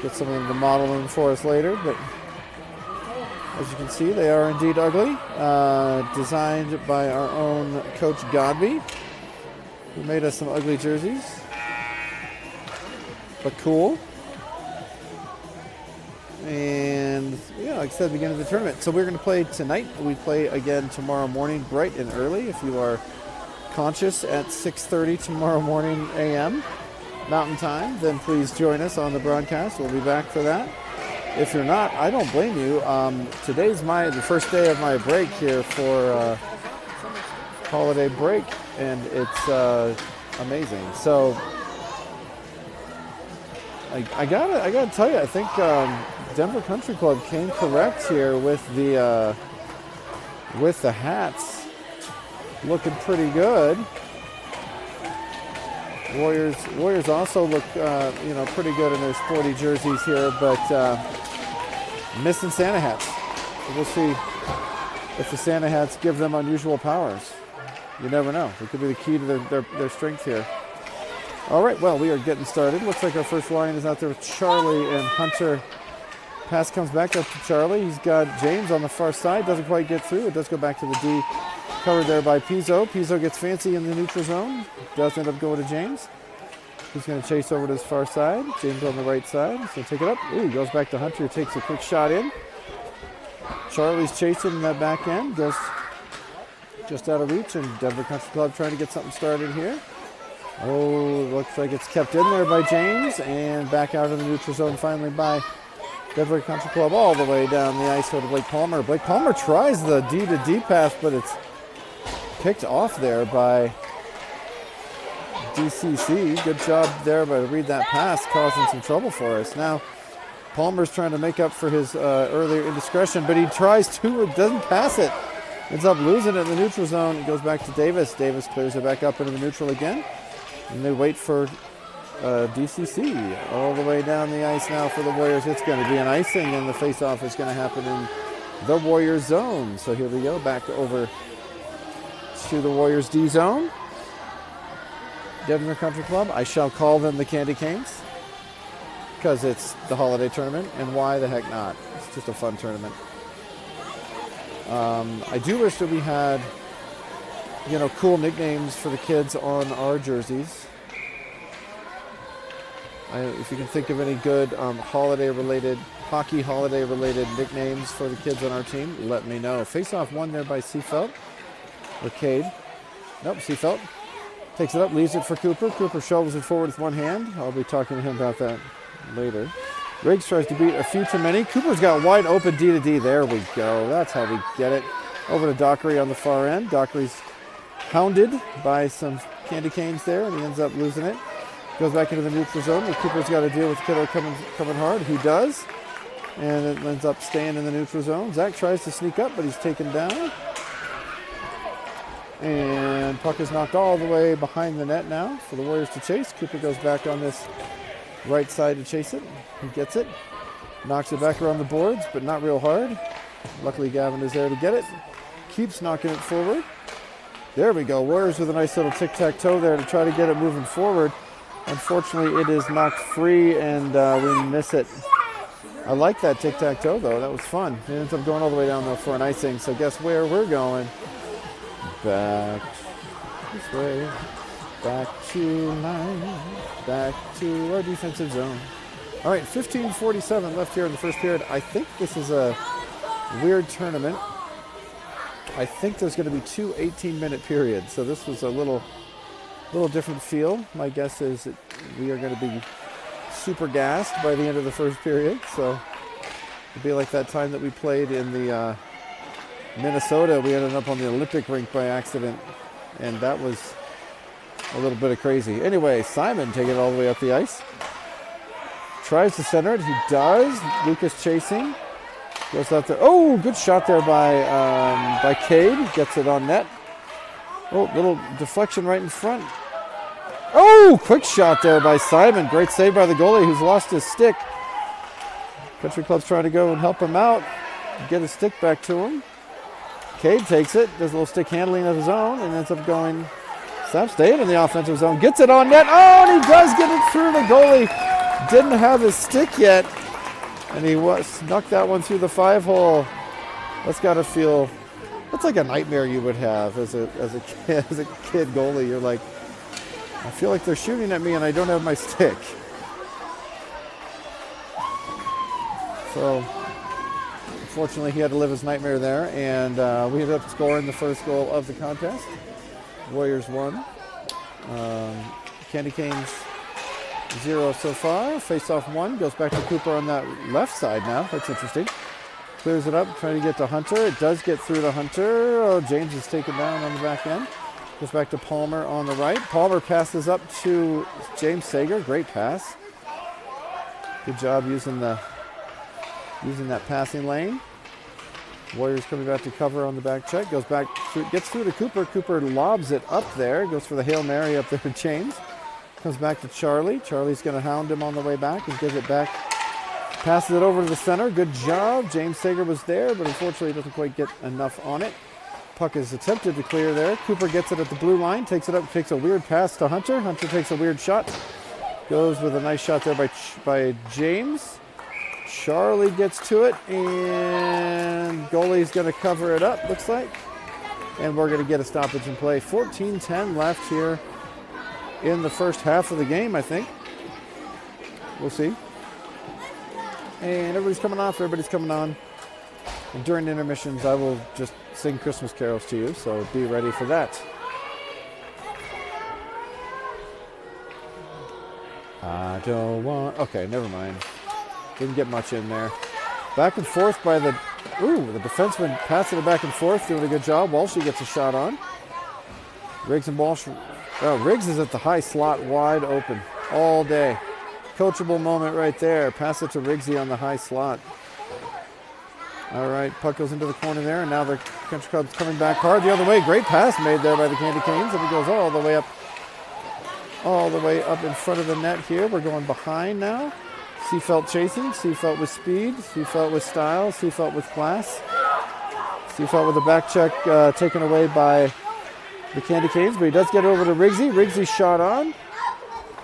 get some of them to model them for us later, but as you can see, they are indeed ugly. Designed by our own Coach Godby, who made us some ugly jerseys, but cool. And yeah, like I said, beginning of the tournament. So we're going to play tonight. We play again tomorrow morning, bright and early. If you are conscious at 6:30 tomorrow morning a.m. Mountain Time, then please join us on the broadcast. We'll be back for that. If you're not, I don't blame you. Today's the first day of my break here for holiday break, and it's amazing. So I gotta tell you, I think Denver Country Club came correct here with the hats, looking pretty good. Warriors also look pretty good in their sporty jerseys here, but missing Santa hats. So we'll see if the Santa hats give them unusual powers. You never know. It could be the key to their strength here. All right, well, we are getting started. Looks like our first line is out there with Charlie and Hunter. Pass comes back up to Charlie. He's got James on the far side. Doesn't quite get through. It does go back to the D. Covered there by Pizzo. Pizzo gets fancy in the neutral zone. Does end up going to James. He's going to chase over to his far side. James on the right side. He's going to take it up. Ooh, goes back to Hunter. Takes a quick shot in. Charlie's chasing that back end. Goes just out of reach. And Denver Country Club trying to get something started here. Oh, looks like it's kept in there by James. And back out of the neutral zone finally by Denver Country Club all the way down the ice over to Blake Palmer. Blake Palmer tries the D to D pass, but it's picked off there by DCC. Good job there by to read that pass, causing some trouble for us. Now, Palmer's trying to make up for his earlier indiscretion, but he tries to, it doesn't pass it. Ends up losing it in the neutral zone. It goes back to Davis. Davis clears it back up into the neutral again. And they wait for DCC all the way down the ice now for the Warriors. It's going to be an icing, and the face-off is going to happen in the Warriors zone. So here we go, back over to the Warriors D zone. Denver Country Club, I shall call them the Candy Canes because it's the holiday tournament, and why the heck not? It's just a fun tournament. I do wish that we had, cool nicknames for the kids on our jerseys. If you can think of any good hockey holiday-related nicknames for the kids on our team, let me know. Face-off won there by Seafelt. Or Cade. Nope, Seafelt. Takes it up, leaves it for Cooper. Cooper shovels it forward with one hand. I'll be talking to him about that later. Riggs tries to beat a few too many. Cooper's got wide open D to D. There we go. That's how we get it. Over to Dockery on the far end. Dockery's hounded by some candy canes there, and he ends up losing it. Goes back into the neutral zone, and Cooper's got to deal with Kiddo coming hard. He does. And it ends up staying in the neutral zone. Zach tries to sneak up, but he's taken down. And puck is knocked all the way behind the net now for the Warriors to chase. Cooper goes back on this right side to chase it. He gets it. Knocks it back around the boards, but not real hard. Luckily, Gavin is there to get it. Keeps knocking it forward. There we go. Warriors with a nice little tic-tac-toe there to try to get it moving forward. Unfortunately, it is knocked free, and we miss it. I like that tic-tac-toe, though. That was fun. It ends up going all the way down, though, for an icing. So guess where we're going? Back this way, back to line, back to our defensive zone. All right, 15:47 left here in the first period. I think this is a weird tournament. I think there's going to be two 18-minute periods, so this was a little different feel. My guess is that we are going to be super gassed by the end of the first period, so it'll be like that time that we played in the Minnesota. We ended up on the Olympic rink by accident, and that was a little bit of crazy. Anyway, Simon taking it all the way up the ice. Tries to center it. He does. Lucas chasing. Goes out there. Oh, good shot there by Cade. Gets it on net. Oh, little deflection right in front. Oh, quick shot there by Simon. Great save by the goalie who's lost his stick. Country Club's trying to go and help him out. Get his stick back to him. Cade takes it, does a little stick handling of his own, and ends up going, staying in the offensive zone, gets it on net. Oh, and he does get it through the goalie. Didn't have his stick yet, and he snuck that one through the 5-hole. That's got to feel, that's like a nightmare you would have as a kid goalie. You're like, I feel like they're shooting at me and I don't have my stick. So, unfortunately, he had to live his nightmare there, and we ended up scoring the first goal of the contest. Warriors won. Candy Canes 0 so far. Face-off 1 goes back to Cooper on that left side now. That's interesting. Clears it up, trying to get to Hunter. It does get through to Hunter. Oh, James is taken down on the back end. Goes back to Palmer on the right. Palmer passes up to James Sager. Great pass. Good job using that passing lane. Warriors coming back to cover on the back check. Goes back, gets through to Cooper. Cooper lobs it up there. Goes for the Hail Mary up there to James. Comes back to Charlie. Charlie's going to hound him on the way back and gives it back. Passes it over to the center. Good job. James Sager was there, but unfortunately doesn't quite get enough on it. Puck is attempted to clear there. Cooper gets it at the blue line. Takes it up. Takes a weird pass to Hunter. Hunter takes a weird shot. Goes with a nice shot there by James. Charlie gets to it, and goalie's going to cover it up, looks like. And we're going to get a stoppage in play. 14-10 left here in the first half of the game, I think. We'll see. And everybody's coming off, everybody's coming on. And during intermissions, I will just sing Christmas carols to you, so be ready for that. I don't want... Okay, never mind. Didn't get much in there. Back and forth by the defenseman passing it back and forth, doing a good job. Walshy gets a shot on. Riggs and Walsh. Riggs is at the high slot, wide open all day. Coachable moment right there. Pass it to Riggsy on the high slot. All right, puck goes into the corner there, and now the Country Club's coming back hard the other way. Great pass made there by the Candy Canes, and it goes all the way up in front of the net here. We're going behind now. Seafelt chasing, Seafelt with speed, Seafelt with style, Seafelt with class. Seafelt with a back check taken away by the Candy Canes, but he does get over to Riggsy. Riggsy shot on.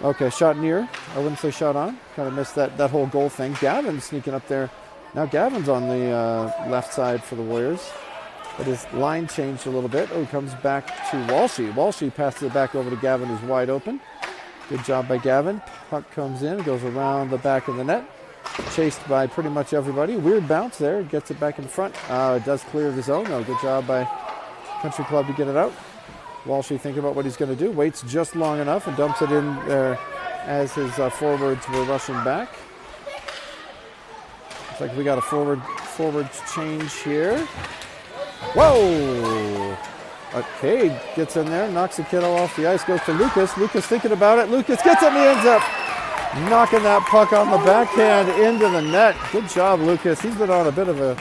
Okay, shot near. I wouldn't say shot on. Kind of missed that whole goal thing. Gavin sneaking up there. Now Gavin's on the left side for the Warriors. But his line changed a little bit. Oh, he comes back to Walshy. Walshy passes it back over to Gavin, who's wide open. Good job by Gavin. Puck comes in, goes around the back of the net. Chased by pretty much everybody. Weird bounce there. Gets it back in front. It does clear the zone. No, good job by Country Club to get it out. Walshy thinking about what he's going to do. Waits just long enough and dumps it in there as his forwards were rushing back. Looks like we got a forward change here. Whoa! Cade gets in there, knocks the kiddo off the ice, goes to Lucas. Lucas thinking about it. Lucas gets it, and he ends up knocking that puck on the backhand into the net. Good job, Lucas. He's been on a bit of a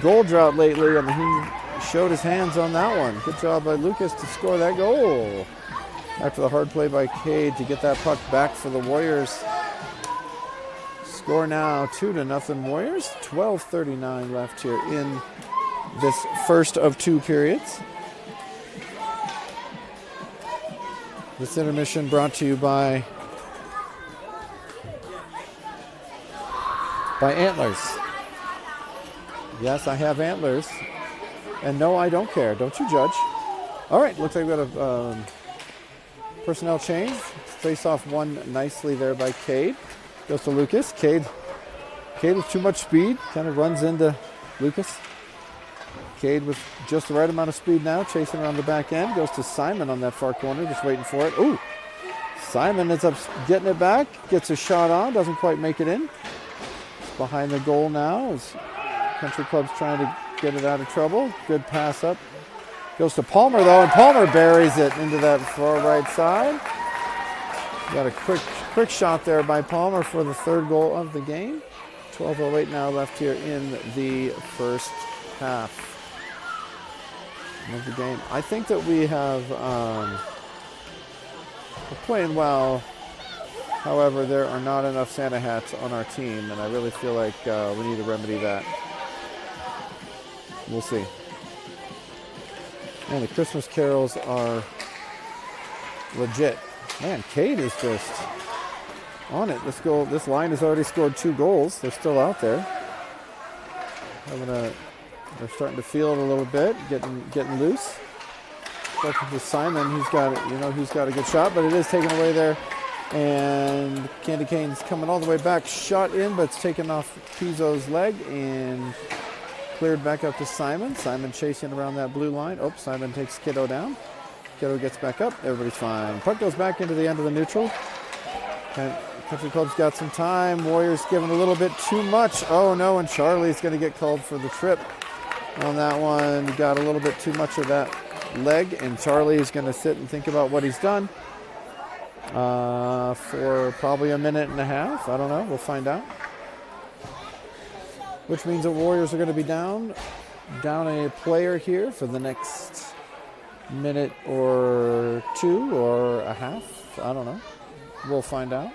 goal drought lately, and he showed his hands on that one. Good job by Lucas to score that goal. After the hard play by Cade to get that puck back for the Warriors. Score now 2-0 Warriors. 12:39 left here in this first of two periods. This intermission brought to you by Antlers. Yes, I have antlers. And no, I don't care. Don't you judge. All right, looks like we got a personnel change. Face off one nicely there by Cade. Goes to Lucas. Cade with too much speed. Kind of runs into Lucas. Cade with just the right amount of speed now, chasing around the back end. Goes to Simon on that far corner, just waiting for it. Ooh! Simon ends up getting it back, gets a shot on, doesn't quite make it in. It's behind the goal now as Country Club's trying to get it out of trouble. Good pass up. Goes to Palmer though, and Palmer buries it into that far right side. Got a quick shot there by Palmer for the third goal of the game. 12:08 now left here in the first half of the game. I think that we have we're playing well. However, there are not enough Santa hats on our team, and I really feel like we need to remedy that. We'll see. Man, the Christmas carols are legit. Man, Cade is just on it. This line has already scored 2 goals. They're still out there. They're starting to feel it a little bit, getting loose. Looking to Simon, he's got a good shot, but it is taken away there. And Candy Cane's coming all the way back, shot in, but it's taken off Pizzo's leg and cleared back up to Simon. Simon chasing around that blue line. Oh, Simon takes Kiddo down. Kiddo gets back up. Everybody's fine. Puck goes back into the end of the neutral. Country Club's got some time. Warriors giving a little bit too much. Oh no, and Charlie's going to get called for the trip on that one. Got a little bit too much of that leg, and Charlie is going to sit and think about what he's done for probably a minute and a half. I don't know. We'll find out. Which means the Warriors are going to be down a player here for the next minute or 2 or a half. I don't know. We'll find out.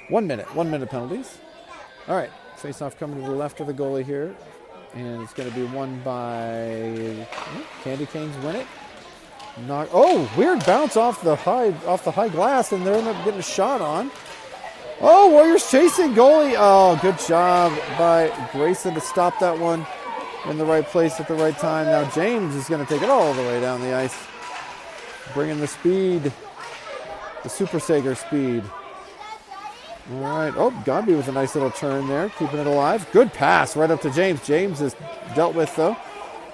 1 minute penalties. All right, face-off coming to the left of the goalie here, and it's going to be won by Candy Canes. Win it. Weird bounce off the high glass, and they end up getting a shot on. Oh, Warriors chasing goalie. Oh, good job by Grayson to stop that one in the right place at the right time. Now James is going to take it all the way down the ice, bringing the speed, the Super Sager speed. All right. Oh, Godby with a nice little turn there, keeping it alive. Good pass right up to James. James is dealt with, though,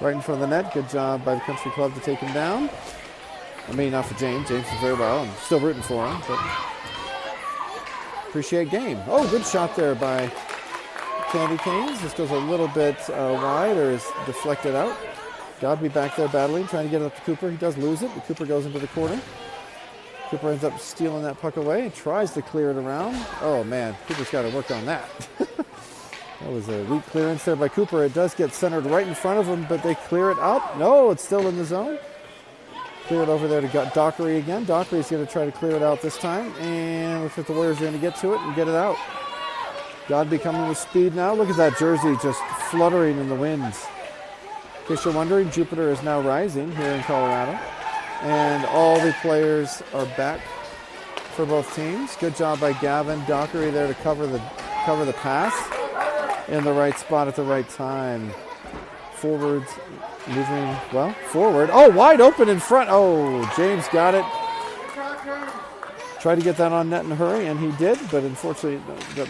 right in front of the net. Good job by the Country Club to take him down. I mean, not for James. James is very well. I'm still rooting for him, but appreciate game. Oh, good shot there by Candy Canes. This goes a little bit wide, or is deflected out. Godby back there battling, trying to get it up to Cooper. He does lose it, but Cooper goes into the corner. Cooper ends up stealing that puck away and tries to clear it around. Oh, man, Cooper's got to work on that. That was a weak clearance there by Cooper. It does get centered right in front of him, but they clear it out. No, it's still in the zone. Clear it over there to Dockery again. Dockery's going to try to clear it out this time, and looks like the Warriors are going to get to it and get it out. Godby coming with speed now. Look at that jersey just fluttering in the winds. In case you're wondering, Jupiter is now rising here in Colorado. And all the players are back for both teams. Good job by Gavin Dockery there to cover the pass in the right spot at the right time. Forwards moving, forward. Oh, wide open in front. Oh, James got it. Tried to get that on net in a hurry, and he did, but unfortunately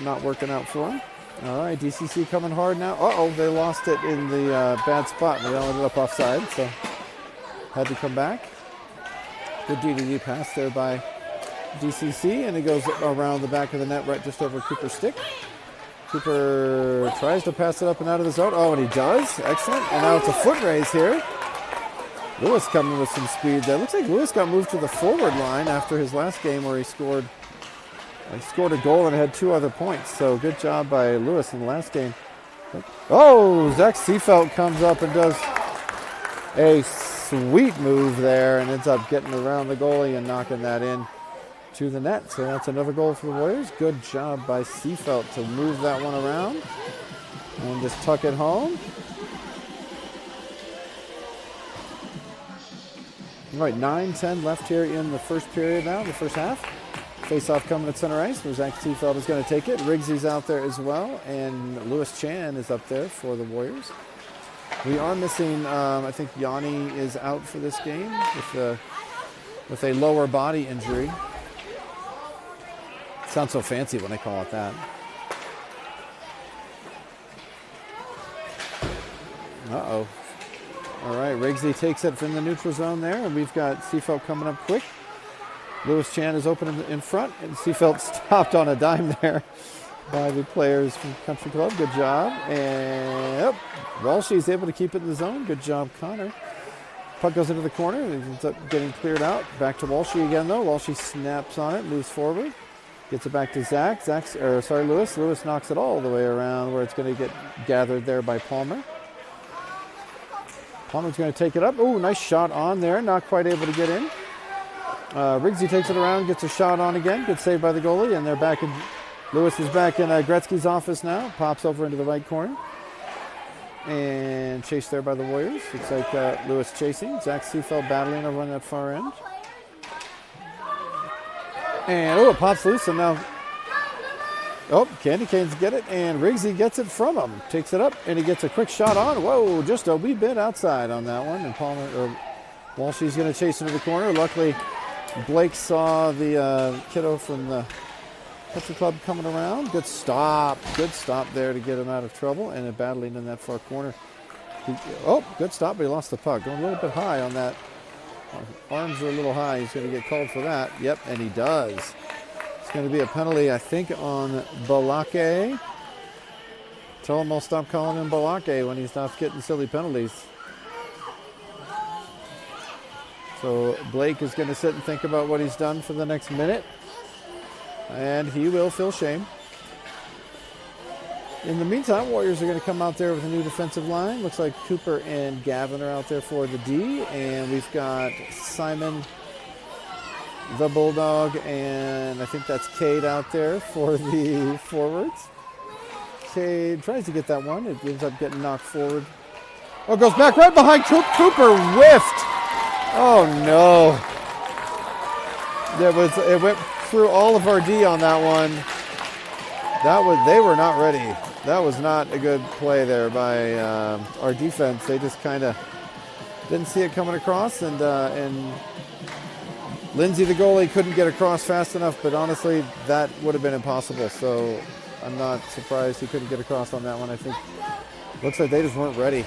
not working out for him. All right, DCC coming hard now. Uh-oh, they lost it in the bad spot, and they all ended up offside, so had to come back. Good DDD pass there by DCC, and it goes around the back of the net right just over Cooper's stick. Cooper tries to pass it up and out of the zone. Oh, and he does. Excellent. And now it's a foot race here. Lewis coming with some speed there. Looks like Lewis got moved to the forward line after his last game where he scored a goal and had 2 other points. So good job by Lewis in the last game. Oh, Zach Seefeld comes up and does a sweet move there and ends up getting around the goalie and knocking that in to the net. So that's another goal for the Warriors. Good job by Seefeld to move that one around and just tuck it home. All right, 9-10 left here in the first period now, the first half. Face-off coming at center ice where Zach Seefeld is going to take it. Riggsy's out there as well, and Lewis Chan is up there for the Warriors. We are missing, I think Yanni is out for this game with a lower body injury. Sounds so fancy when I call it that. Uh-oh. All right, Riggsy takes it from the neutral zone there, and we've got Seefeld coming up quick. Lewis Chan is open in front, and Seefeld stopped on a dime there by the players from Country Club. Good job. And Walshy's able to keep it in the zone. Good job, Connor. Puck goes into the corner. It ends up getting cleared out. Back to Walshy again, though. Walshy snaps on it, moves forward. Gets it back to Zach. Lewis. Lewis knocks it all the way around where it's going to get gathered there by Palmer. Palmer's going to take it up. Oh, nice shot on there. Not quite able to get in. Riggsy takes it around, gets a shot on again. Good save by the goalie, and they're back in. Lewis is back in Gretzky's office now. Pops over into the right corner. And chased there by the Warriors. Looks like Lewis chasing. Zach Seefeld battling over on that far end. And, oh, it pops loose, and now, oh, Candy Canes get it, and Rigsy gets it from him. Takes it up, and he gets a quick shot on. Whoa, just a wee bit outside on that one. And Palmer, or Walshy's going to chase into the corner. Luckily, Blake saw the kiddo from the Country Club coming around. Good stop there to get him out of trouble, and then battling in that far corner. Good stop, but he lost the puck. Going a little bit high on that. Arms are a little high. He's going to get called for that. Yep, and he does. It's going to be a penalty, I think, on Balake. Tell him I'll stop calling him Balake when he stops getting silly penalties. So Blake is going to sit and think about what he's done for the next minute. And he will feel shame. In the meantime, Warriors are going to come out there with a new defensive line. Looks like Cooper and Gavin are out there for the D. And we've got Simon, the Bulldog, and I think that's Cade out there for the forwards. Cade tries to get that one. It ends up getting knocked forward. Oh, goes back right behind Cooper. Whiffed. Oh, no. It went through all of our D on that one. They were not ready. That was not a good play there by our defense. They just kind of didn't see it coming across, and Lindsay, the goalie, couldn't get across fast enough, but honestly, that would have been impossible. So I'm not surprised he couldn't get across on that one. I think looks like they just weren't ready.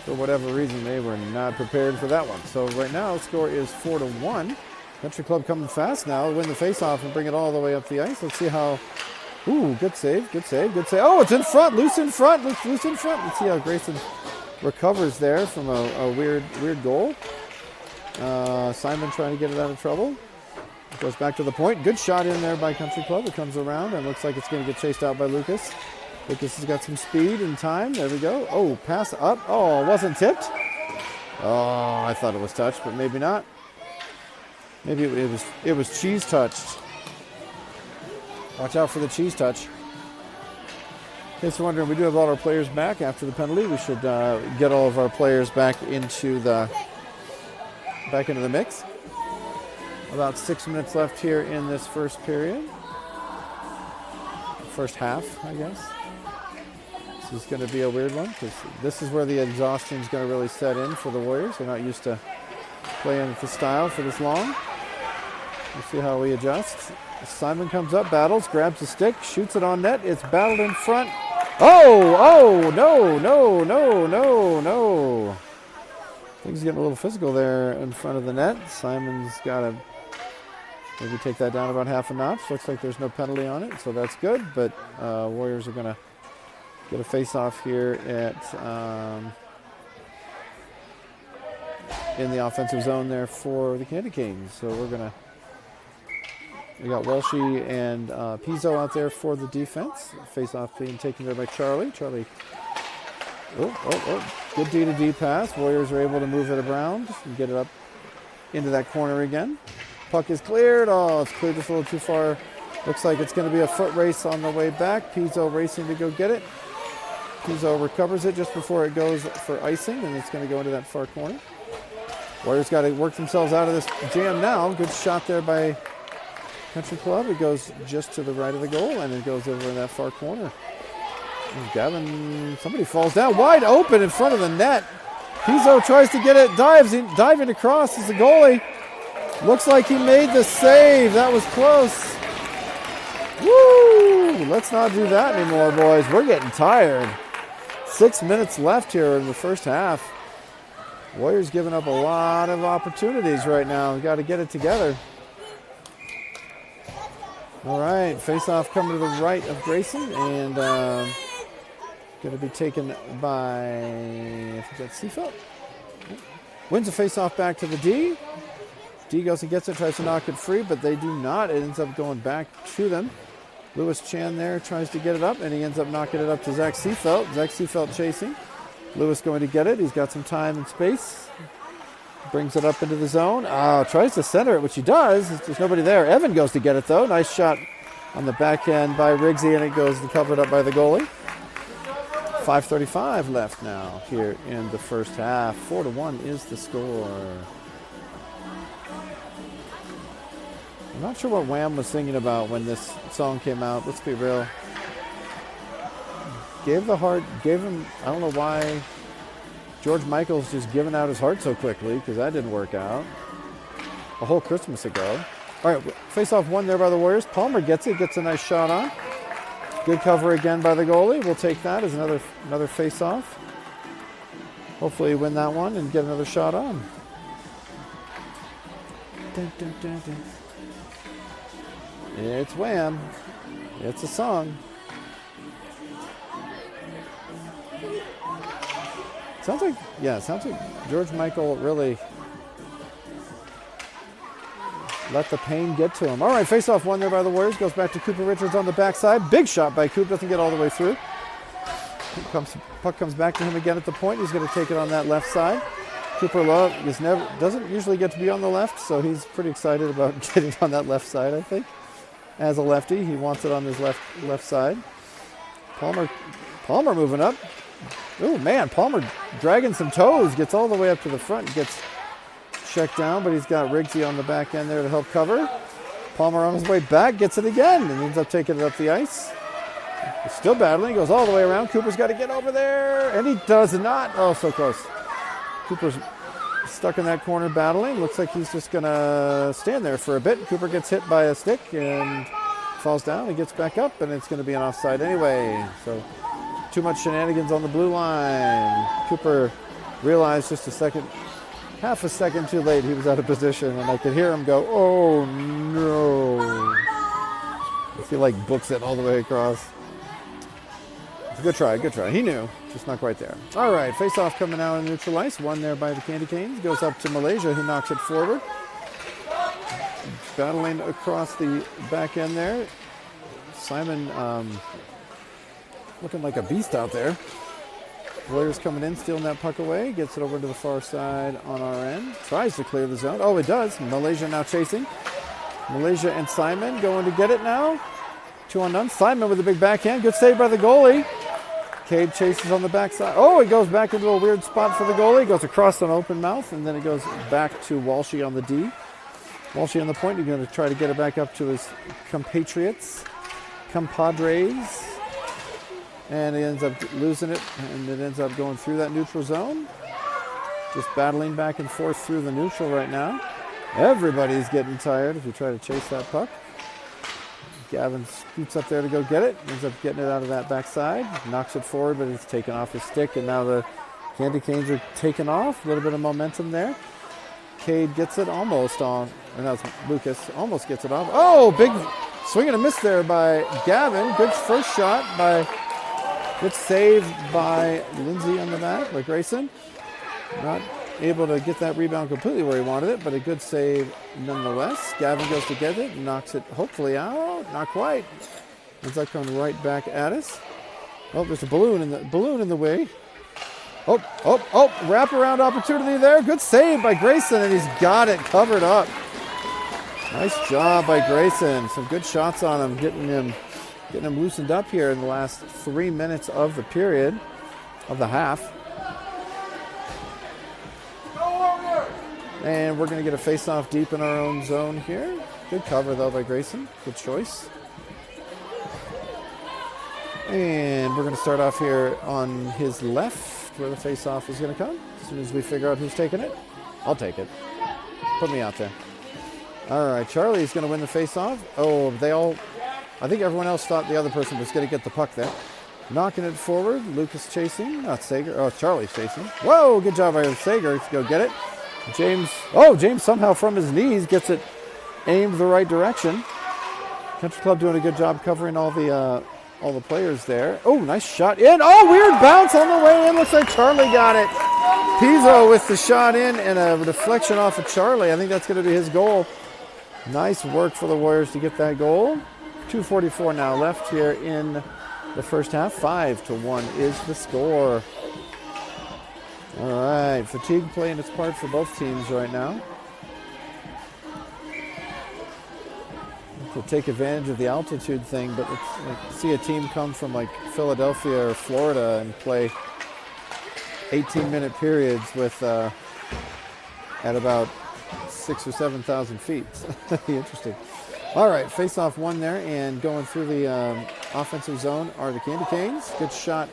For whatever reason, they were not prepared for that one. So right now, the score is 4-1. Country Club coming fast now, win the faceoff and bring it all the way up the ice. Let's see how. Ooh, good save. Oh, it's in front, loose in front. Let's see how Grayson recovers there from a weird goal. Simon trying to get it out of trouble. Goes back to the point. Good shot in there by Country Club. It comes around and looks like it's going to get chased out by Lucas. Lucas has got some speed and time. There we go. Oh, pass up. Oh, it wasn't tipped. Oh, I thought it was touched, but maybe not. Maybe it was cheese touched. Watch out for the cheese touch. In case you're wondering, we do have all our players back after the penalty. We should get all of our players back into the mix. About 6 minutes left here in this first period. First half, I guess. This is going to be a weird one because this is where the exhaustion is going to really set in for the Warriors. They're not used to playing with the style for this long. We'll see how we adjust. Simon comes up, battles, grabs the stick, shoots it on net. It's battled in front. Oh, no. Things getting a little physical there in front of the net. Simon's got to maybe take that down about half a notch. Looks like there's no penalty on it, so that's good. But Warriors are going to get a face-off here at in the offensive zone there for the Candy Canes. So we got Walshy and Pizzo out there for the defense. Face-off being taken there by Charlie. Good D-to-D pass. Warriors are able to move it around and get it up into that corner again. Puck is cleared. Oh, it's cleared just a little too far. Looks like it's going to be a foot race on the way back. Pizzo racing to go get it. Pizzo recovers it just before it goes for icing, and it's going to go into that far corner. Warriors got to work themselves out of this jam now. Good shot there by Country Club. It goes just to the right of the goal, and it goes over in that far corner. And Gavin, somebody falls down wide open in front of the net. Pizzo tries to get it, diving across as the goalie. Looks like he made the save. That was close. Woo! Let's not do that anymore, boys. We're getting tired. 6 minutes left here in the first half. Warriors giving up a lot of opportunities right now. We've got to get it together. All right, face-off coming to the right of Grayson, and going to be taken by, I think that's Seafelt. Wins a face-off back to the D. D goes and gets it, tries to knock it free, but they do not. It ends up going back to them. Lewis Chan there tries to get it up, and he ends up knocking it up to Zach Seafelt. Zach Seafelt chasing. Lewis going to get it. He's got some time and space. Brings it up into the zone. Tries to center it, which he does. There's nobody there. Evan goes to get it, though. Nice shot on the backhand by Rigsy, and it goes covered up by the goalie. 5:35 left now here in the first half. 4-1 is the score. I'm not sure what Wham was thinking about when this song came out. Let's be real. Gave him, I don't know why George Michael's just giving out his heart so quickly, because that didn't work out a whole Christmas ago. All right, face-off one there by the Warriors. Palmer gets it, gets a nice shot on. Good cover again by the goalie. We'll take that as another face-off. Hopefully win that one and get another shot on. Dun, dun, dun, dun. It's Wham. It's a song. Sounds like George Michael really let the pain get to him. All right, face-off one there by the Warriors. Goes back to Cooper Richards on the backside. Big shot by Coop. Doesn't get all the way through. Puck comes back to him again at the point. He's going to take it on that left side. Cooper Love doesn't usually get to be on the left, so he's pretty excited about getting on that left side, I think. As a lefty, he wants it on his left side. Palmer moving up. Oh, man, Palmer dragging some toes. Gets all the way up to the front. Gets checked down, but he's got Riggsy on the back end there to help cover. Palmer on his way back. Gets it again and ends up taking it up the ice. He's still battling. Goes all the way around. Cooper's got to get over there, and he does not. Oh, so close. Cooper's stuck in that corner battling. Looks like he's just going to stand there for a bit. Cooper gets hit by a stick and falls down. He gets back up, and it's going to be an offside anyway. So too much shenanigans on the blue line. Cooper realized just half a second too late he was out of position, and I could hear him go, oh no. He like books it all the way across. It's a good try. He knew, just not quite there. All right, face-off coming out in neutral ice. One there by the Candy Canes. Goes up to Malaysia. He knocks it forward. Battling across the back end there. Simon looking like a beast out there. Warriors coming in, stealing that puck away. Gets it over to the far side on our end. Tries to clear the zone. Oh, it does. Malaysia now chasing. Malaysia and Simon going to get it now. 2-on-none. Simon with a big backhand. Good save by the goalie. Cade chases on the backside. Oh, he goes back into a weird spot for the goalie. Goes across an open mouth, and then it goes back to Walshy on the D. Walshy on the point. He's going to try to get it back up to his compadres. And he ends up losing it, and it ends up going through that neutral zone. Just battling back and forth through the neutral right now. Everybody's getting tired if you try to chase that puck. Gavin scoots up there to go get it. Ends up getting it out of that backside. Knocks it forward, but it's taken off his stick, and now the Candy Canes are taken off. A little bit of momentum there. Cade gets it almost on, and that's Lucas, almost gets it off. Oh, big swing and a miss there by Gavin. Good first shot good save by Lindsay on the back, by Grayson. Not able to get that rebound completely where he wanted it, but a good save nonetheless. Gavin goes to get it, knocks it hopefully out. Not quite. Ends up coming right back at us. Oh, there's a balloon in the way. Oh, wraparound opportunity there. Good save by Grayson, and he's got it covered up. Nice job by Grayson. Some good shots on him, getting him loosened up here in the last 3 minutes of the period, of the half. And we're going to get a face-off deep in our own zone here. Good cover, though, by Grayson. Good choice. And we're going to start off here on his left, where the face-off is going to come. As soon as we figure out who's taking it, I'll take it. Put me out there. All right, Charlie's going to win the face-off. Oh, I think everyone else thought the other person was going to get the puck there. Knocking it forward. Lucas chasing. Not Sager. Oh, Charlie's chasing. Whoa, good job by Sager to go get it. James somehow from his knees gets it aimed the right direction. Country Club doing a good job covering all the players there. Oh, nice shot in. Oh, weird bounce on the way in. Looks like Charlie got it. Pizzo with the shot in and a deflection off of Charlie. I think that's going to be his goal. Nice work for the Warriors to get that goal. 2:44 now left here in the first half. 5-1 is the score. All right, fatigue playing its part for both teams right now. To take advantage of the altitude thing, but it's like see a team come from like Philadelphia or Florida and play 18-minute periods with at about 6,000 or 7,000 feet. Interesting. All right, face-off one there, and going through the offensive zone are the Candy Canes. Good shot.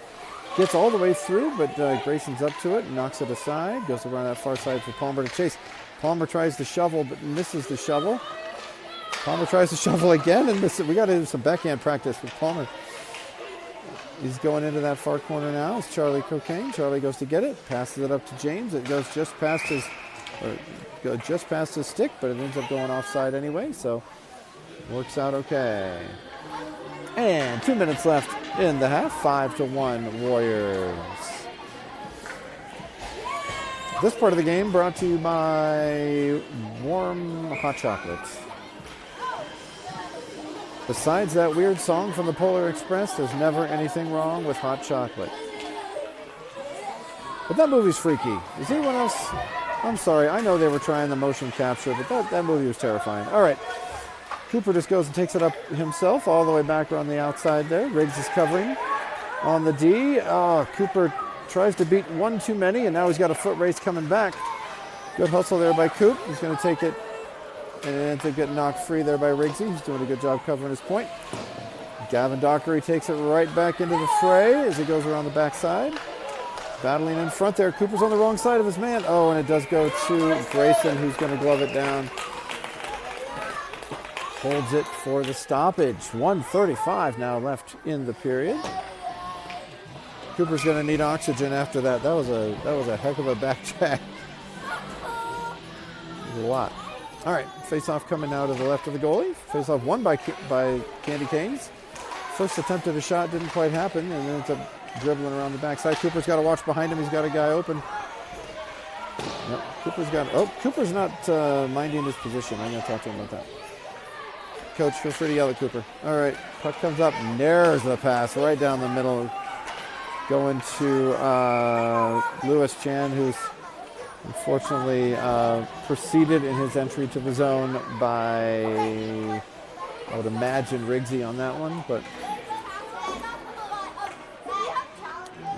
Gets all the way through, but Grayson's up to it and knocks it aside. Goes around that far side for Palmer to chase. Palmer tries to shovel, but misses the shovel. Palmer tries to shovel again and misses it. We got to do some backhand practice with Palmer. He's going into that far corner now. It's Charlie Cocaine. Charlie goes to get it, passes it up to James. It goes just past his stick, but it ends up going offside anyway, so works out okay. And 2 minutes left in the half. 5-1 Warriors. This part of the game brought to you by Warm Hot Chocolate. Besides that weird song from the Polar Express, there's never anything wrong with hot chocolate. But that movie's freaky. Is anyone else? I'm sorry, I know they were trying the motion capture, but that movie was terrifying. All right. Cooper just goes and takes it up himself all the way back around the outside there. Riggs is covering on the D. Cooper tries to beat one too many, and now he's got a foot race coming back. Good hustle there by Coop. He's going to take it, and it ends up getting knocked free there by Riggsy. He's doing a good job covering his point. Gavin Dockery takes it right back into the fray as he goes around the backside. Battling in front there. Cooper's on the wrong side of his man. Oh, and it does go to Grayson, who's going to glove it down. Holds it for the stoppage. 1:35 now left in the period. Cooper's going to need oxygen after that. That was a heck of a back check. A lot. All right, face-off coming now to the left of the goalie. Face-off won by Candy Canes. First attempt at a shot didn't quite happen, and then ends up dribbling around the backside. Cooper's got to watch behind him. He's got a guy open. Yep, Cooper's not minding his position. I'm going to talk to him about that. Coach, feel free to yell at Cooper. All right, puck comes up, nares the pass right down the middle, going to Lewis Chan, who's unfortunately preceded in his entry to the zone by, I would imagine, Riggsy on that one. But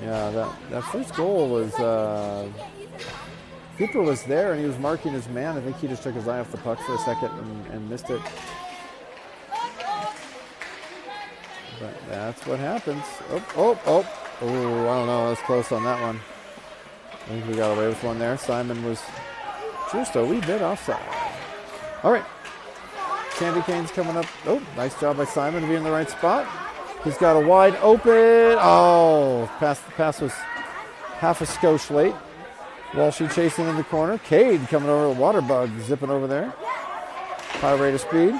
yeah, that first goal was, Cooper was there and he was marking his man. I think he just took his eye off the puck for a second and missed it. But that's what happens. Oh, I don't know. I was close on that one. I think we got away with one there. Simon was just a wee bit offside. All right. Candy Cane's coming up. Oh, nice job by Simon to be in the right spot. He's got a wide open. Oh, pass was half a skosh late. Walshy chasing in the corner. Cade coming over. Water bug zipping over there. High rate of speed.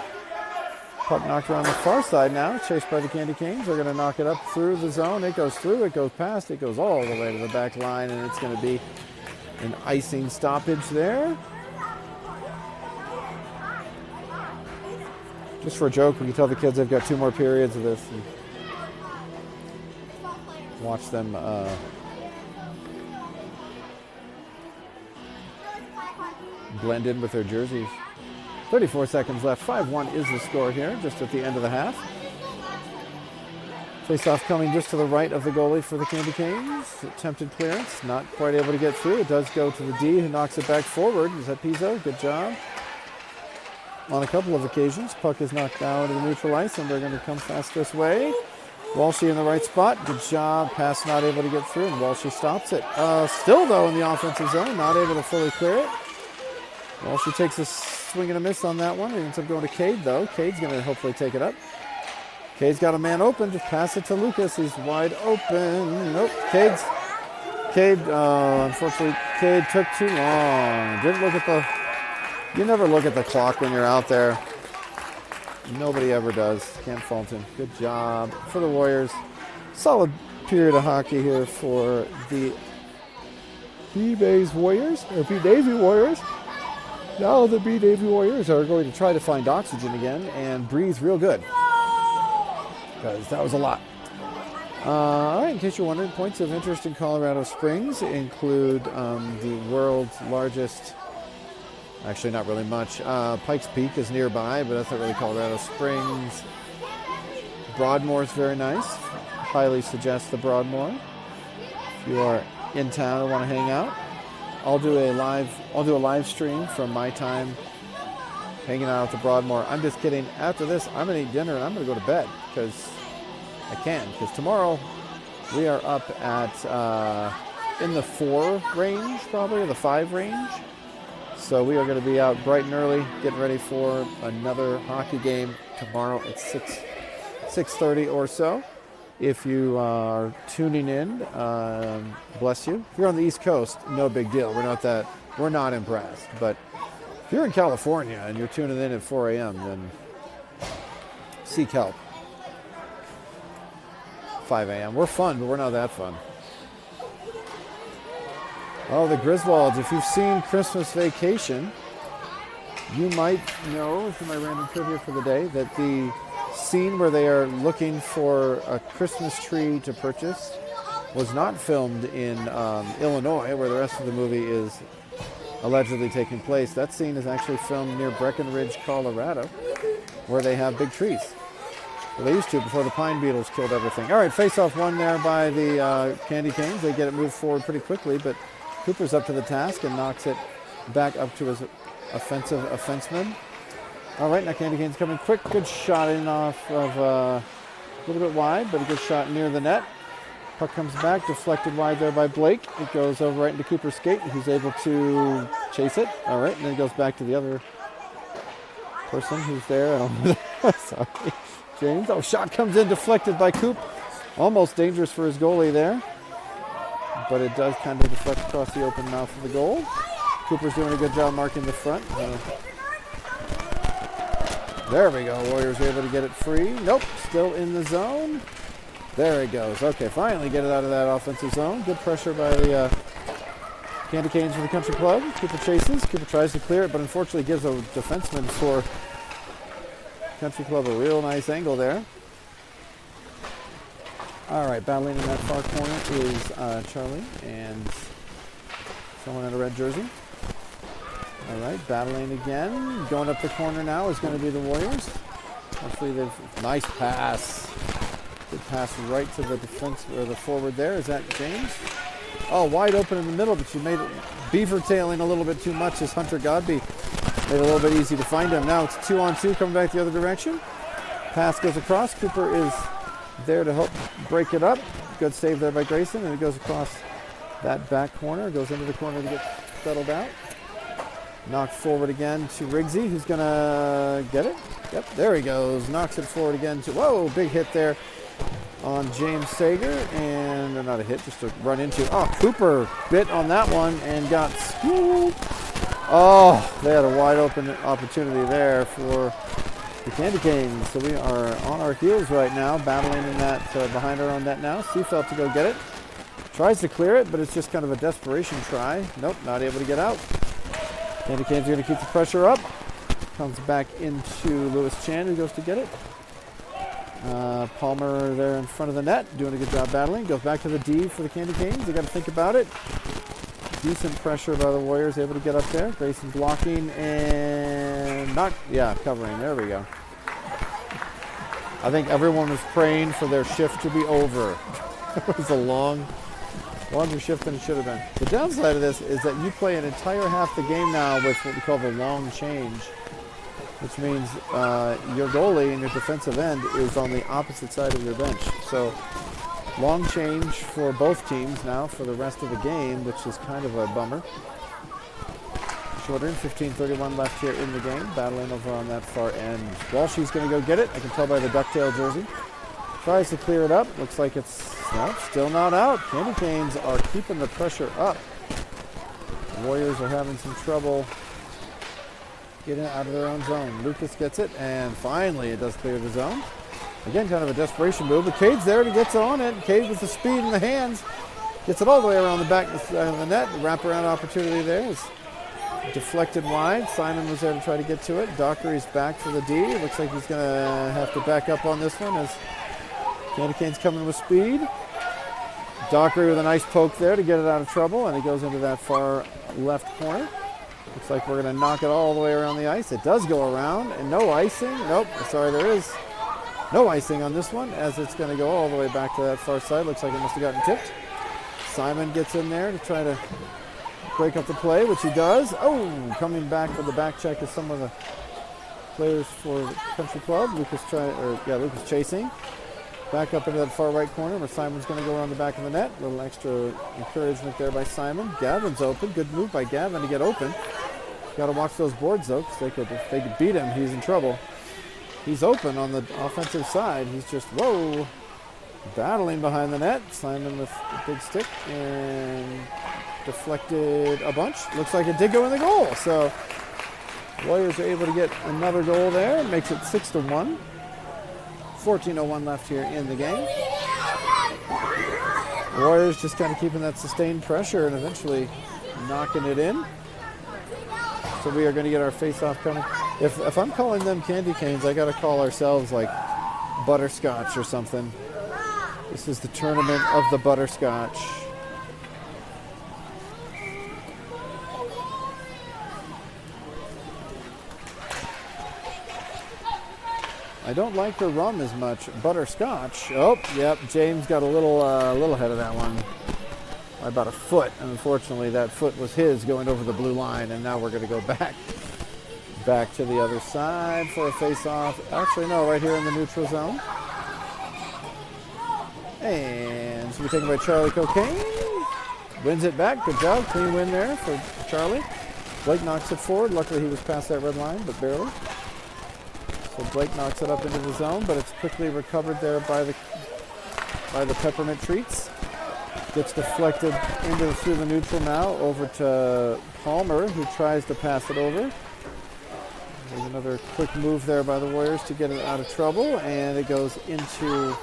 Puck knocked around the far side now, chased by the Candy Canes. They're going to knock it up through the zone. It goes through, it goes past, it goes all the way to the back line, and it's going to be an icing stoppage there. Just for a joke, we can tell the kids they've got 2 more periods of this. And watch them blend in with their jerseys. 34 seconds left. 5-1 is the score here, just at the end of the half. Face-off coming just to the right of the goalie for the Candy Canes. Attempted clearance, not quite able to get through. It does go to the D, who knocks it back forward. Is that Pizzo? Good job. On a couple of occasions, puck is knocked down to the neutral ice, and they're going to come fast this way. Walshy in the right spot. Good job. Pass not able to get through, and Walshy stops it. Still, though, in the offensive zone, not able to fully clear it. Walshy takes a swing and a miss on that one. It ends up going to Cade, though. Cade's going to hopefully take it up. Cade's got a man open. Just pass it to Lucas. He's wide open. Nope. Unfortunately, Cade took too long. Didn't look at you never look at the clock when you're out there. Nobody ever does. Can't fault him. Good job for the Warriors. Solid period of hockey here for the B-Davy Warriors. Now the B-Davy Warriors are going to try to find oxygen again and breathe real good, because that was a lot. All right, in case you're wondering, points of interest in Colorado Springs include the world's largest, actually not really much, Pikes Peak is nearby, but that's not really Colorado Springs. Broadmoor is very nice. Highly suggest the Broadmoor. If you are in town and want to hang out, I'll do a live stream from my time hanging out at the Broadmoor. I'm just kidding. After this, I'm going to eat dinner and I'm going to go to bed because I can. Because tomorrow we are up at in the 4 range, probably, or the 5 range. So we are going to be out bright and early, getting ready for another hockey game tomorrow at 6:30 or so. If you are tuning in, bless you. If you're on the East Coast, no big deal. We're not impressed. But if you're in California and you're tuning in at 4 a.m., then seek help. 5 a.m. We're fun, but we're not that fun. Oh, the Griswolds. If you've seen Christmas Vacation, you might know, this is my random trivia for the day, that the scene where they are looking for a Christmas tree to purchase was not filmed in Illinois, where the rest of the movie is allegedly taking place. That scene is actually filmed near Breckenridge, Colorado, where they have big trees. Well, they used to before the pine beetles killed everything. All right, face-off won there by the Candy Canes. They get it moved forward pretty quickly, but Cooper's up to the task and knocks it back up to his offenseman. All right, now Candy Cane's coming quick. Good shot in off of a little bit wide, but a good shot near the net. Puck comes back, deflected wide there by Blake. It goes over right into Cooper's skate, and he's able to chase it. All right, and then it goes back to the other person who's there. I don't know. Sorry, James. Oh, shot comes in, deflected by Coop. Almost dangerous for his goalie there. But it does kind of deflect across the open mouth of the goal. Cooper's doing a good job marking the front. There we go. Warriors are able to get it free. Nope, still in the zone. There it goes. Okay, finally get it out of that offensive zone. Good pressure by the Candy Canes for the Country Club. Cooper chases. Cooper tries to clear it, but unfortunately gives a defenseman for Country Club a real nice angle there. All right, battling in that far corner is Charlie and someone in a red jersey. All right, battling again. Going up the corner now is going to be the Warriors. Hopefully they've... Nice pass. Good pass right to the defense, or the forward there. Is that James? Oh, wide open in the middle, but you made it beaver tailing a little bit too much as Hunter Godby made it a little bit easy to find him. Now it's 2-on-2 coming back the other direction. Pass goes across. Cooper is there to help break it up. Good save there by Grayson, and it goes across that back corner. Goes into the corner to get settled out. Knocked forward again to Riggsy, who's going to get it. Yep, there he goes. Knocks it forward again to... Whoa, big hit there on James Sager. And not a hit, just a run into... Oh, Cooper bit on that one and got scooped. Oh, they had a wide open opportunity there for the Candy Canes. So we are on our heels right now, battling in that behind our own net now. Seafelt to go get it. Tries to clear it, but it's just kind of a desperation try. Nope, not able to get out. Candy Canes are going to keep the pressure up. Comes back into Lewis Chan, who goes to get it. Palmer there in front of the net, doing a good job battling. Goes back to the D for the Candy Canes. They got to think about it. Decent pressure by the Warriors, able to get up there. Grayson blocking and covering. There we go. I think everyone was praying for their shift to be over. It was a longer shift than it should have been. The downside of this is that you play an entire half the game now with what we call the long change, which means your goalie and your defensive end is on the opposite side of your bench. So long change for both teams now for the rest of the game, which is kind of a bummer. Shorter, 15:31 left here in the game, battling over on that far end. Walshy's going to go get it. I can tell by the ducktail jersey. Tries to clear it up. Looks like it's still not out. Candy Canes are keeping the pressure up. The Warriors are having some trouble getting it out of their own zone. Lucas gets it, and finally it does clear the zone. Again, kind of a desperation move, but Cade's there to get on it. Cade with the speed in the hands gets it all the way around the back of the net. Wraparound opportunity there is deflected wide. Simon was there to try to get to it. Dockery's back for the D. Looks like he's going to have to back up on this one as Candy Cane's coming with speed. Dockery with a nice poke there to get it out of trouble, and it goes into that far left corner. Looks like we're going to knock it all the way around the ice. It does go around, and no icing. Nope, sorry, there is no icing on this one, as it's going to go all the way back to that far side. Looks like it must have gotten tipped. Simon gets in there to try to break up the play, which he does. Oh, coming back for the back check is some of the players for the Country Club. Lucas chasing. Back up into that far right corner where Simon's going to go around the back of the net. A little extra encouragement there by Simon. Gavin's open. Good move by Gavin to get open. Got to watch those boards though, because if they could beat him, he's in trouble. He's open on the offensive side. He's just, whoa, battling behind the net. Simon with a big stick and deflected a bunch. Looks like it did go in the goal. So Warriors are able to get another goal there. Makes it 6-1. 14:01 left here in the game. Warriors just kind of keeping that sustained pressure and eventually knocking it in. So we are going to get our face-off coming. If I'm calling them candy canes, I got to call ourselves like butterscotch or something. This is the tournament of the butterscotch. I don't like the rum as much. Butterscotch. Oh, yep. James got a little ahead of that one by about a foot. And unfortunately, that foot was his going over the blue line. And now we're going to go back to the other side for a face-off. Actually, no, right here in the neutral zone. And it's going to be taken by Charlie Cocaine. Wins it back. Good job. Clean win there for Charlie. Blake knocks it forward. Luckily, he was past that red line, but barely. So Blake knocks it up into the zone, but it's quickly recovered there by the Peppermint Treats. Gets deflected through the neutral now over to Palmer, who tries to pass it over. There's another quick move there by the Warriors to get it out of trouble, and it goes into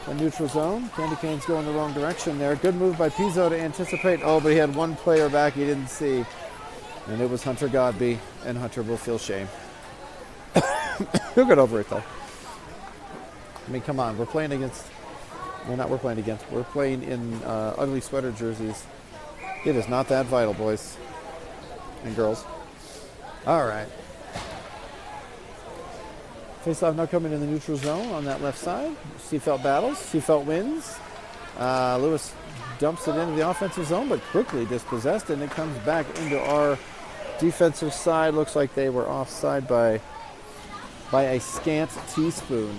the neutral zone. Candy Canes go in the wrong direction there. Good move by Pizzo to anticipate. Oh, but he had one player back he didn't see, and it was Hunter Godby, and Hunter will feel shame. He'll get over it, though. I mean, come on. We're playing in ugly sweater jerseys. It is not that vital, boys and girls. All right. Face-off now coming in the neutral zone on that left side. Seafelt battles. Seafelt wins. Lewis dumps it into the offensive zone, but quickly dispossessed, and it comes back into our defensive side. Looks like they were offside by a scant teaspoon.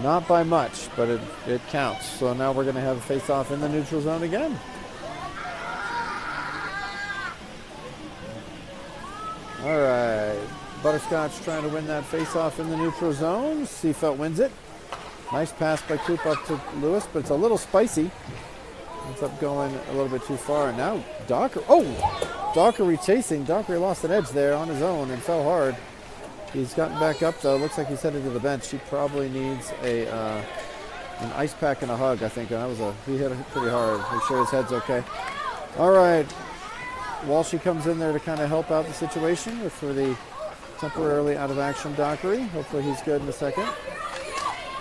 Not by much, but it counts. So now we're going to have a face-off in the neutral zone again. All right. Butterscotch trying to win that face-off in the neutral zone. Seafelt wins it. Nice pass by Coop up to Lewis, but it's a little spicy. Ends up going a little bit too far. And now Dockery. Oh! Dockery chasing. Dockery lost an edge there on his own and fell hard. He's gotten back up, though. Looks like he's headed to the bench. He probably needs an ice pack and a hug, I think. He hit it pretty hard. Make sure his head's okay. All right. Walshy comes in there to kind of help out the situation for the temporarily out of action Dockery. Hopefully he's good in a second.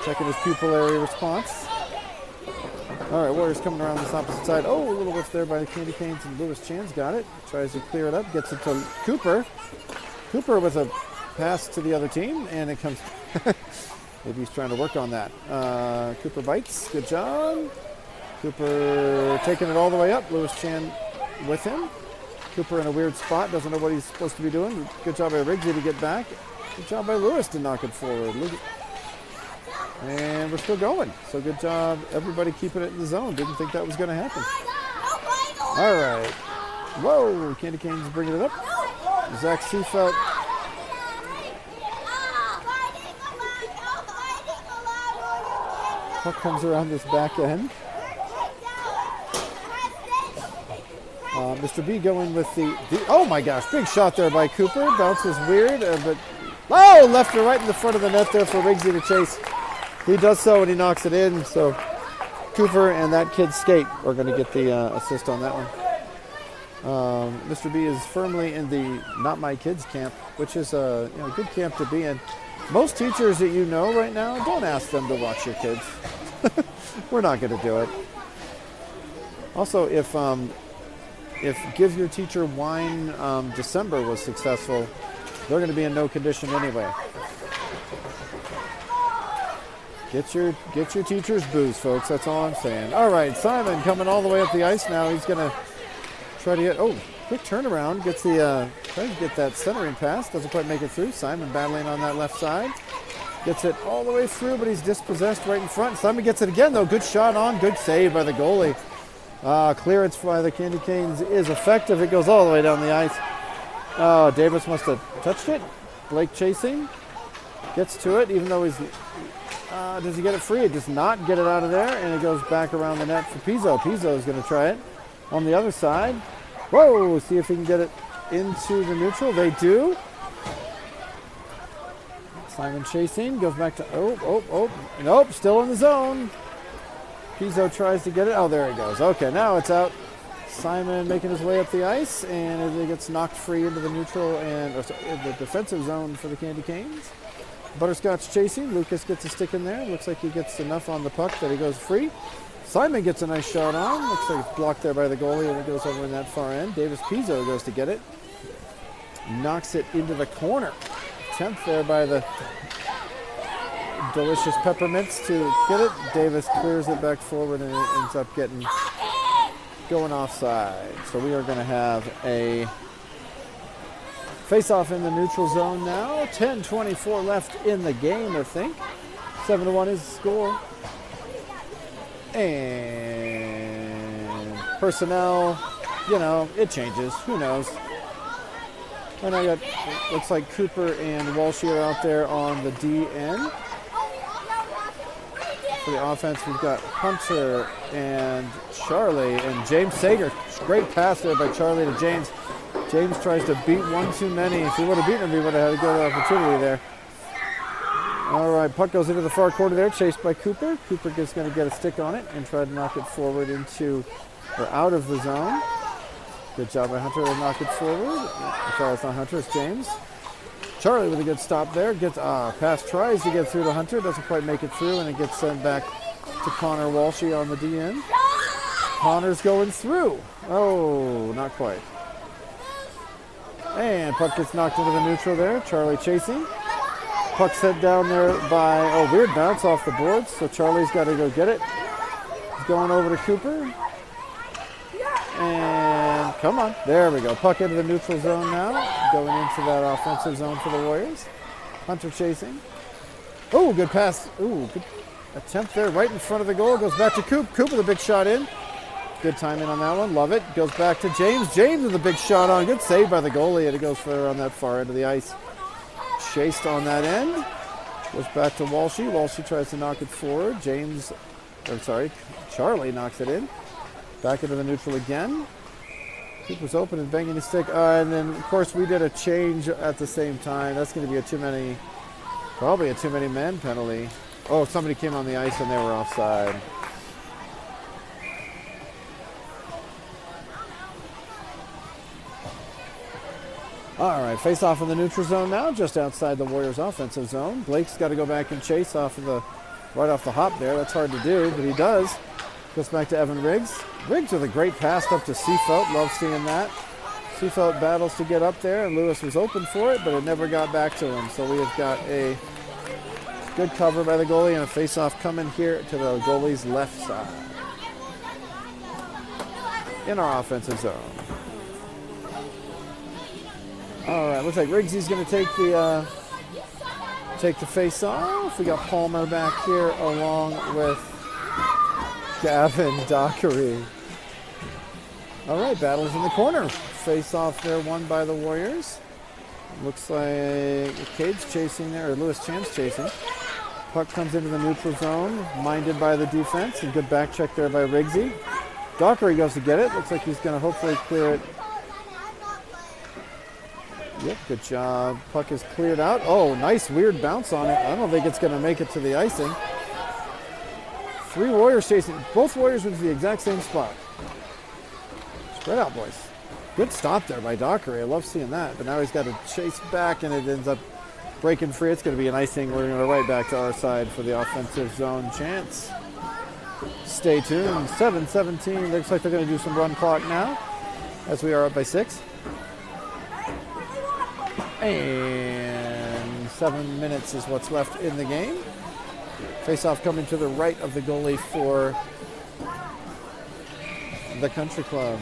Checking his pupillary response. All right, Warriors coming around this opposite side. Oh, a little whiff there by the Candy Canes, and Lewis Chan's got it. Tries to clear it up, gets it to Cooper. Cooper with a pass to the other team, and it comes. Maybe he's trying to work on that. Cooper bites. Good job. Cooper taking it all the way up. Lewis Chan with him. Cooper in a weird spot. Doesn't know what he's supposed to be doing. Good job by Riggsy to get back. Good job by Lewis to knock it forward. And we're still going. So good job, everybody keeping it in the zone. Didn't think that was going to happen. All right. Whoa, Candy Canes bringing it up. Zach Seafelt. Puck comes around this back end. Mr. B going with the oh my gosh, big shot there by Cooper. Bounces weird, but left or right in the front of the net there for Riggsy to chase. He does so and he knocks it in. So Cooper and that kid Skate are going to get the assist on that one. Mr. B is firmly in the not my kids camp, which is a good camp to be in. Most teachers that you know right now, don't ask them to watch your kids. We're not going to do it. Also, if Give Your Teacher Wine December was successful, they're going to be in no condition anyway. Get your teacher's booze, folks. That's all I'm saying. All right, Simon coming all the way up the ice now. He's going to try to get, quick turnaround. Gets the Tries to get that centering pass. Doesn't quite make it through. Simon battling on that left side. Gets it all the way through, but he's dispossessed right in front. Simon gets it again, though. Good shot on. Good save by the goalie. Clearance by the Candy Canes is effective. It goes all the way down the ice. Oh, Davis must have touched it. Blake chasing. Gets to it, even though he's... does he get it free? It does not get it out of there, and it goes back around the net for Pizzo. Pizzo is going to try it on the other side. Whoa, see if he can get it into the neutral. They do. Simon chasing, goes back to, nope, still in the zone. Pizzo tries to get it. Oh, there he goes. Okay, now it's out. Simon making his way up the ice, and it gets knocked free into the neutral and the defensive zone for the Candy Canes. Butterscotch chasing. Lucas gets a stick in there. Looks like he gets enough on the puck that he goes free. Simon gets a nice shot on. Looks like it's blocked there by the goalie, and it goes over in that far end. Davis Pizzo goes to get it. Knocks it into the corner. 10th there by the delicious peppermints to get it. Davis clears it back forward, and it ends up going offside. So we are going to have a face-off in the neutral zone now. 10:24 left in the game, I think. 7-1 is the score. And personnel, it changes. Who knows? And I got, looks like Cooper and Walshy are out there on the DN. For the offense, we've got Hunter and Charlie and James Sager. Great pass there by Charlie to James. James tries to beat one too many. If he would have beaten him, he would have had a good opportunity there. All right, puck goes into the far corner there, chased by Cooper. Cooper is going to get a stick on it and try to knock it forward out of the zone. Good job by Hunter to knock it forward. Sorry, it's not Hunter, it's James. Charlie with a good stop there. Pass tries to get through to Hunter, doesn't quite make it through, and it gets sent back to Connor Walshy on the DN. Connor's going through. Oh, not quite. And puck gets knocked into the neutral there. Charlie chasing. Puck set down there by, weird bounce off the boards, so Charlie's got to go get it. He's going over to Cooper. And come on, there we go. Puck into the neutral zone now, going into that offensive zone for the Warriors. Hunter chasing. Oh, good pass. Ooh, good attempt there, right in front of the goal. Goes back to Coop. Coop with a big shot in. Good timing on that one. Love it. Goes back to James. James with a big shot on. Good save by the goalie, and it goes further on that far end of the ice. Chased on that end. Goes back to Walshy. Walshy tries to knock it forward. Charlie knocks it in. Back into the neutral again. Cooper's open and banging his stick. And then, of course, we did a change at the same time. That's going to be probably a too many men penalty. Oh, somebody came on the ice and they were offside. All right, face off in the neutral zone now, just outside the Warriors' offensive zone. Blake's got to go back and chase right off the hop there. That's hard to do, but he does. Goes back to Evan Riggs. Riggs with a great pass up to Seafelt. Love seeing that. Seafelt battles to get up there, and Lewis was open for it, but it never got back to him. So we have got a good cover by the goalie and a face-off coming here to the goalie's left side in our offensive zone. All right, looks like Riggsy's going to take the face-off. We got Palmer back here along with Gavin Dockery. All right, battles in the corner. Face-off there, won by the Warriors. Looks like Cade's chasing there, or Lewis Chan's chasing. Puck comes into the neutral zone, minded by the defense. A good back check there by Riggsy. Dockery goes to get it. Looks like he's going to hopefully clear it. Yep, good job. Puck is cleared out. Oh, nice weird bounce on it. I don't think it's going to make it to the icing. 3 Warriors chasing. Both Warriors with the exact same spot. Spread out, boys. Good stop there by Dockery. I love seeing that. But now he's got to chase back, and it ends up breaking free. It's going to be an icing. We're going to go right back to our side for the offensive zone chance. Stay tuned. 7:17. Looks like they're going to do some run clock now as we are up by 6. And 7 minutes is what's left in the game. Face-off coming to the right of the goalie for the Country Club.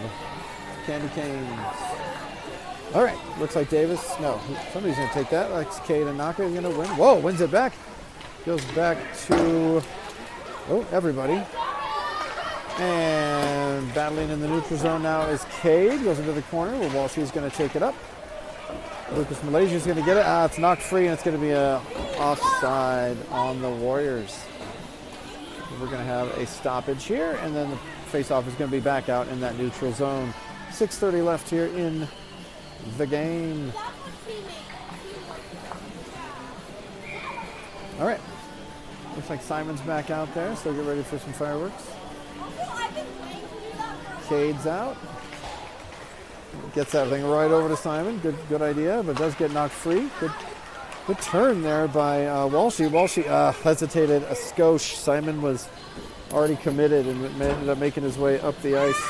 Candy Canes. All right, looks like Davis. No, somebody's going to take that. Like Cade and Naka is going to win. Whoa, wins it back. Goes back to, everybody. And battling in the neutral zone now is Cade. Goes into the corner where Walshy's going to take it up. Lucas Malaysia's going to get it. It's knocked free, and it's going to be a offside on the Warriors. We're going to have a stoppage here, and then the face-off is going to be back out in that neutral zone. 6:30 left here in the game. All right. Looks like Simon's back out there, so get ready for some fireworks. Cade's out. Gets that thing right over to Simon. Good idea, but does get knocked free. Good turn there by Walshy. Walshy hesitated a skosh. Simon was already committed and ended up making his way up the ice.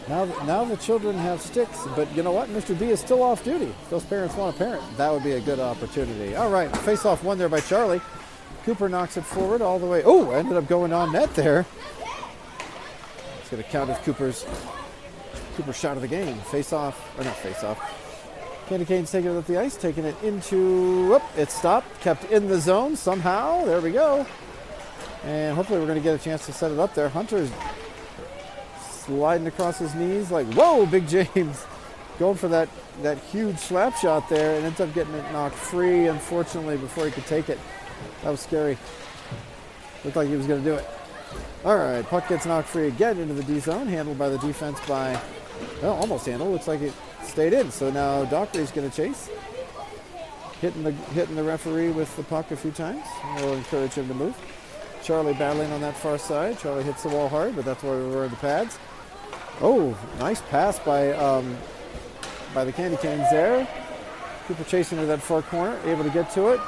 Now the children have sticks, but you know what? Mr. B is still off duty. If those parents want a parent, that would be a good opportunity. All right, face-off won there by Charlie. Cooper knocks it forward all the way. Oh, ended up going on net there. It's going to count as Cooper's shot of the game. Face-off, or not face-off. Candy Cane's taking it up the ice, taking it into, it stopped, kept in the zone somehow. There we go. And hopefully we're going to get a chance to set it up there. Hunter's sliding across his knees like, whoa, Big James. Going for that huge slap shot there and ends up getting it knocked free, unfortunately, before he could take it. That was scary. Looked like he was going to do it. All right, puck gets knocked free again into the D zone, handled by the defense by, well, almost handled. Looks like it stayed in. So now Dockery's going to chase. Hitting the referee with the puck a few times. We'll encourage him to move. Charlie battling on that far side. Charlie hits the wall hard, but that's why we were in the pads. Oh, nice pass by the Candy Canes there. Cooper chasing to that far corner, able to get to it.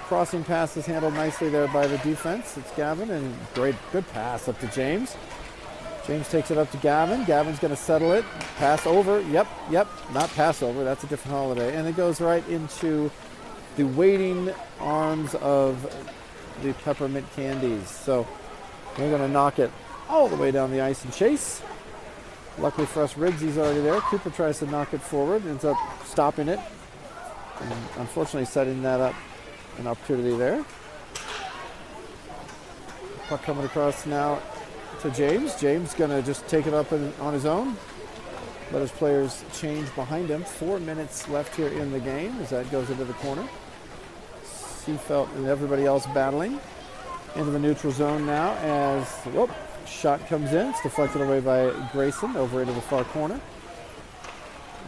Crossing pass is handled nicely there by the defense. It's Gavin, and good pass up to James. James takes it up to Gavin. Gavin's going to settle it. Pass over. Yep. Not pass over. That's a different holiday. And it goes right into the waiting arms of the peppermint candies. So we're going to knock it all the way down the ice and chase. Luckily for us, Riggsy's already there. Cooper tries to knock it forward, ends up stopping it, and unfortunately setting that up an opportunity there. Puck coming across now to James. James going to just take it up on his own. Let his players change behind him. 4 minutes left here in the game as that goes into the corner. Seafelt and everybody else battling into the neutral zone now as, shot comes in. It's deflected away by Grayson over into the far corner.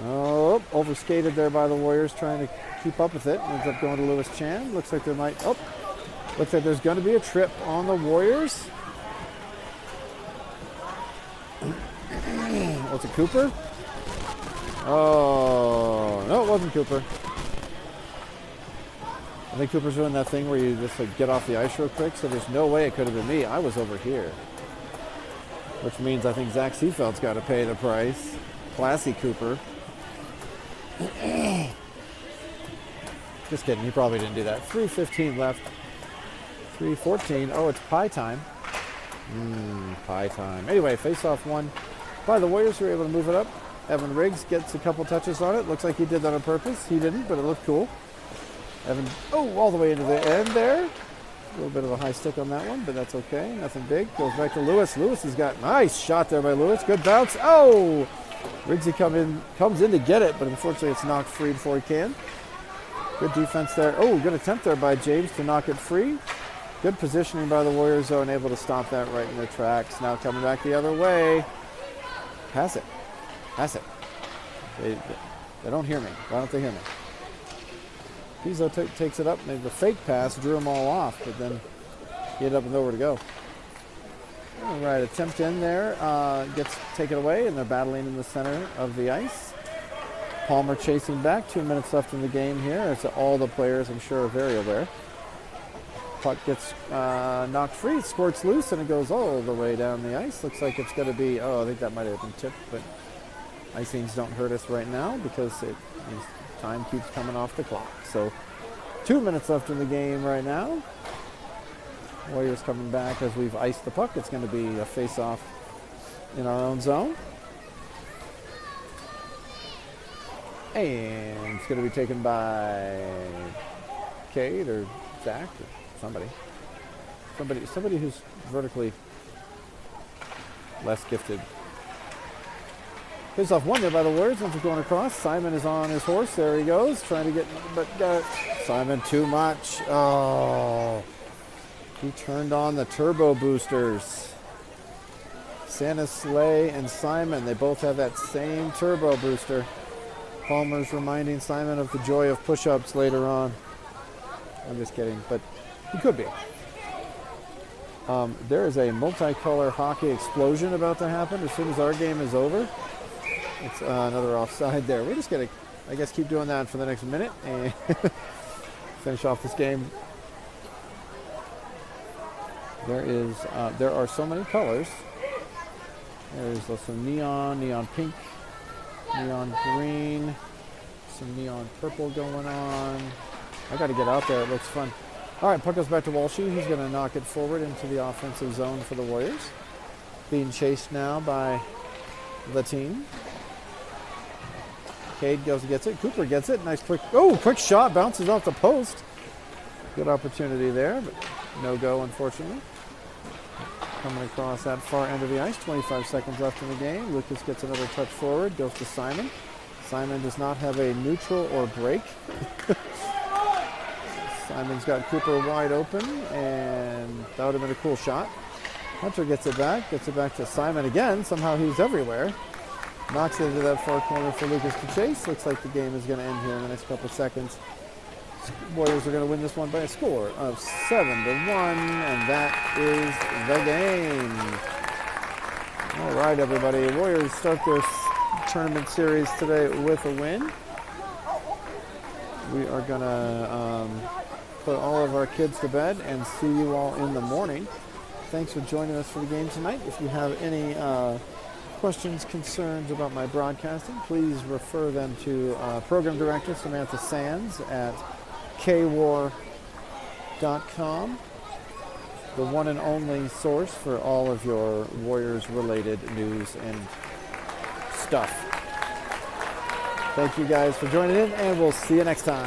Oh, overskated there by the Warriors trying to keep up with it. Ends up going to Lewis Chan. Looks like there's going to be a trip on the Warriors. What's it, Cooper? Oh, no, it wasn't Cooper. I think Cooper's doing that thing where you just get off the ice real quick, so there's no way it could have been me. I was over here. Which means I think Zach Seafeld's got to pay the price. Classy Cooper. Just kidding, he probably didn't do that. 3:15 left. 3:14. Oh, it's pie time. Pie time. Anyway, face-off won by the Warriors, who were able to move it up. Evan Riggs gets a couple touches on it. Looks like he did that on purpose. He didn't, but it looked cool. Evan, all the way into the end there. A little bit of a high stick on that one, but that's okay. Nothing big. Goes back to Lewis. Lewis has got nice shot there by Lewis. Good bounce. Oh! Riggsy comes in to get it, but unfortunately it's knocked free before he can. Good defense there. Oh, good attempt there by James to knock it free. Good positioning by the Warriors, though, and able to stop that right in their tracks. Now coming back the other way. Pass it. They don't hear me. Why don't they hear me? Pizzo takes it up, and the fake pass drew them all off, but then he ended up with nowhere to go. All right, attempt in there, gets taken away, and they're battling in the center of the ice. Palmer chasing back, 2 minutes left in the game here, as all the players, I'm sure, are very aware. Puck gets knocked free, squirts loose, and it goes all the way down the ice. Looks like it's going to be, I think that might have been tipped, but icings don't hurt us right now because time keeps coming off the clock. So 2 minutes left in the game right now. Warriors coming back as we've iced the puck. It's going to be a face-off in our own zone. And it's going to be taken by Cade or Zach or somebody. Somebody who's vertically less gifted. Face off one there by the Warriors. Once going across, Simon is on his horse. There he goes, trying to get, but got Simon too much. Oh, he turned on the turbo boosters. Santa Slay and Simon, they both have that same turbo booster. Palmer's reminding Simon of the joy of push-ups later on. I'm just kidding, but he could be. There is a multicolor hockey explosion about to happen as soon as our game is over. It's another offside there. We're just going to, I guess, keep doing that for the next minute and finish off this game. There are so many colors. There's some neon pink, neon green, some neon purple going on. I got to get out there. It looks fun. All right, puck goes back to Walshy. He's going to knock it forward into the offensive zone for the Warriors. Being chased now by the team. Cade goes and gets it. Cooper gets it. Nice quick shot. Bounces off the post. Good opportunity there, but no go, unfortunately. Coming across that far end of the ice. 25 seconds left in the game. Lucas gets another touch forward. Goes to Simon. Simon does not have a neutral or break. Simon's got Cooper wide open, and that would have been a cool shot. Hunter gets it back to Simon again. Somehow he's everywhere. Knocks it into that far corner for Lucas to chase. Looks like the game is going to end here in the next couple seconds. Warriors are going to win this one by a score of 7-1, and that is the game. All right, everybody. Warriors start their tournament series today with a win. We are going to put all of our kids to bed and see you all in the morning. Thanks for joining us for the game tonight. If you have any questions, concerns about my broadcasting, please refer them to Program Director Samantha Sands at kwar.com, the one and only source for all of your Warriors-related news and stuff. Thank you guys for joining in, and we'll see you next time.